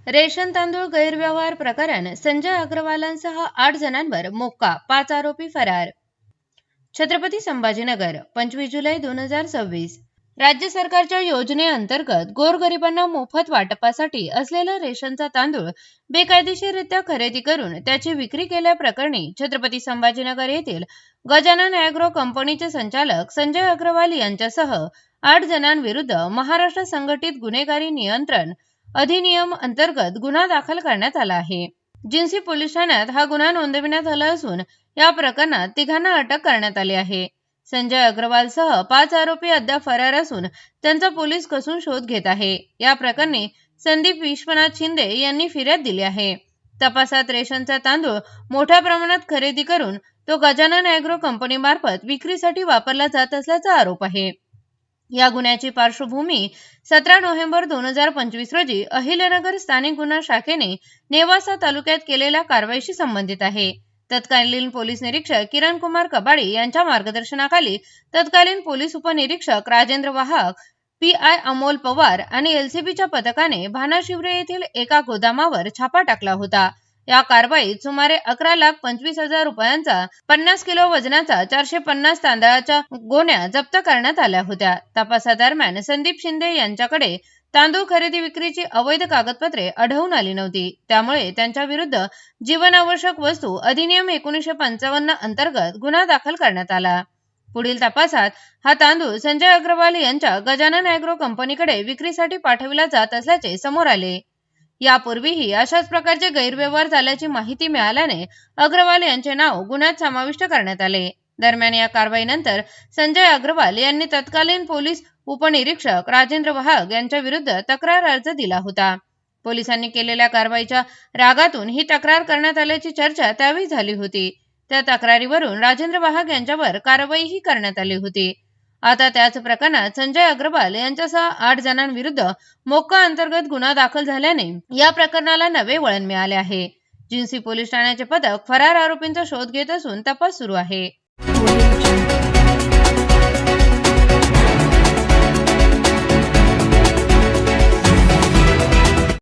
Ration तांदूळ गैरव्यवहार प्रकरण संजय अग्रवालांसह 8 जणांवर मोक्का, 5 आरोपी फरार. छत्रपती संभाजीनगर, 25 जुलै 2026. राज्य सरकारच्या योजनेअंतर्गत गोरगरिबांना मोफत वाटपासाठी असलेला रेशनचा तांदूळ बेकायदेशीररित्या खरेदी करून त्याची विक्री केल्याप्रकरणी छत्रपती संभाजीनगर येथील गजानन ॲग्रो कंपनीचे संचालक संजय अग्रवाल यांच्यासह 8 जणांविरुद्ध महाराष्ट्र संघटित गुन्हेगारी नियंत्रण अधिनियम अंतर्गत गुन्हा दाखल करण्यात आला आहे. जिन्सी पोलीस ठाण्यात हा गुन्हा नोंदविण्यात आला असून या प्रकरणात तिघांना अटक करण्यात आली आहे. संजय अग्रवालसह 5 आरोपी अद्याप फरार असून त्यांचा पोलीस कसून शोध घेत आहे. या प्रकरणी संदीप विश्वनाथ शिंदे यांनी फिर्याद दिली आहे. तपासात रेशनचा तांदूळ मोठ्या प्रमाणात खरेदी करून तो गजानन ॲग्रो कंपनीमार्फत विक्रीसाठी वापरला जात असल्याचा आरोप आहे. या गुन्ह्याची पार्श्वभूमी 17 नोव्हेंबर 2025 रोजी अहिल्यानगर स्थानिक गुन्हा शाखेने नेवासा तालुक्यात केलेल्या कारवाईशी संबंधित आहे. तत्कालीन पोलीस निरीक्षक किरण कुमार कबाडी यांच्या मार्गदर्शनाखाली तत्कालीन पोलीस उपनिरीक्षक राजेंद्र वाहक, PI अमोल पवार आणि LCBच्या पथकाने भानाशिवरे येथील एका गोदामावर छापा टाकला होता. या कारवाईत सुमारे 11,25,000 रुपयांचा 50 किलो वजनाचा 450 तांदळाच्या गोण्या जप्त करण्यात आल्या होत्या. तपासादरम्यान संदीप शिंदे यांच्याकडे तांदूळ खरेदी विक्रीची अवैध कागदपत्रे आढळून आली नव्हती. त्यामुळे त्यांच्या विरुद्ध जीवनावश्यक वस्तू अधिनियम 1955 अंतर्गत गुन्हा दाखल करण्यात आला. पुढील तपासात हा तांदूळ संजय अग्रवाल यांच्या गजानन ॲग्रो कंपनीकडे विक्रीसाठी पाठविला जात असल्याचे समोर आले. यापूर्वीही अशाच प्रकारचे गैरव्यवहार झाल्याची माहिती मिळाल्याने अग्रवाल यांचे नाव गुन्ह्यात समाविष्ट करण्यात आले. दरम्यान या कारवाईनंतर संजय अग्रवाल यांनी तत्कालीन पोलीस उपनिरीक्षक राजेंद्र वाहक यांच्या विरुद्ध तक्रार अर्ज दिला होता. पोलिसांनी केलेल्या कारवाईच्या रागातून ही तक्रार करण्यात आल्याची चर्चा त्यावेळी झाली होती. त्या तक्रारीवरून राजेंद्र वाहक यांच्यावर कारवाईही करण्यात आली होती. आता त्याच प्रकरणात संजय अग्रवाल यांच्यासह 8 जणांविरुद्ध मोक्का अंतर्गत गुन्हा दाखल झाल्याने या प्रकरणाला नवे वळण मिळाले आहे. जिन्सी पोलीस ठाण्याचे पथक फरार आरोपींचा शोध घेत असून तपास सुरू आहे.